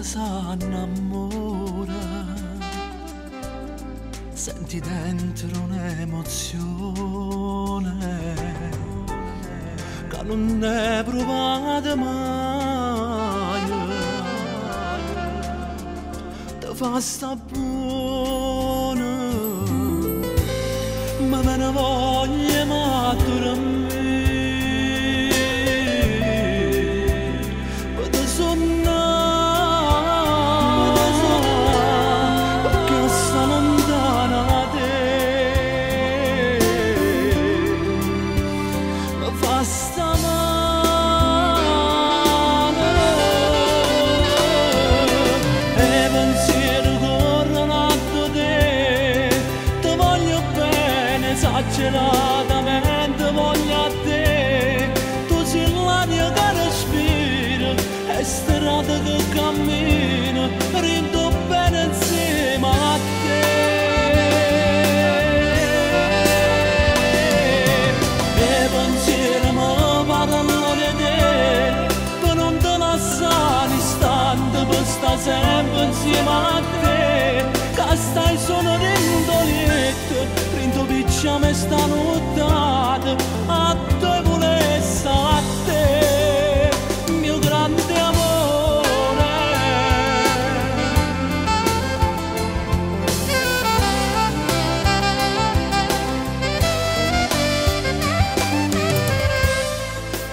s'annamora, senti dentro un'emozione che non è provata mai, ti fa sta buona, ma me ne voglio matura a me. Esageratamente voglio a te, tu sei l'aria che respira, è strada che cammina, rindo bene insieme a te. E pensieri mi parlano di te, per non te lasciare un istante, per stare sempre insieme a te, che stai solo rindolietto. Picciame sta nottata, a te volesse a te, mio grande amore.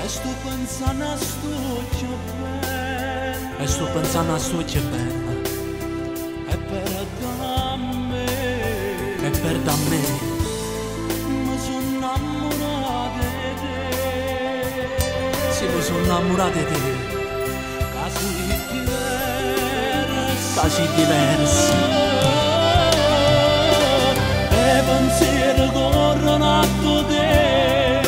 E sto pensando a sto che bella, e sto pensando a sto che bella, e per da me, e per da me. Mi sono innamorato di te, casi diversi, e pensieri corrono a te,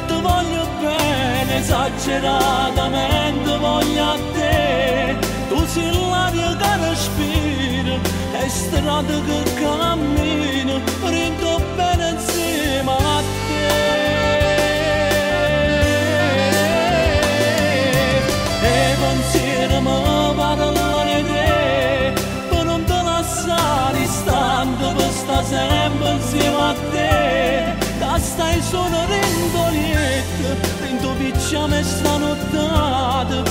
ti voglio bene, esageratamente voglio a te, tu sei l'aria che respira, è strada che cammina, rindo bene insieme a te. Mi parlano di te, per non te lasciare istante, per stare sempre insieme a te, che stai solo rindolietto, rindo picciame sta nottata.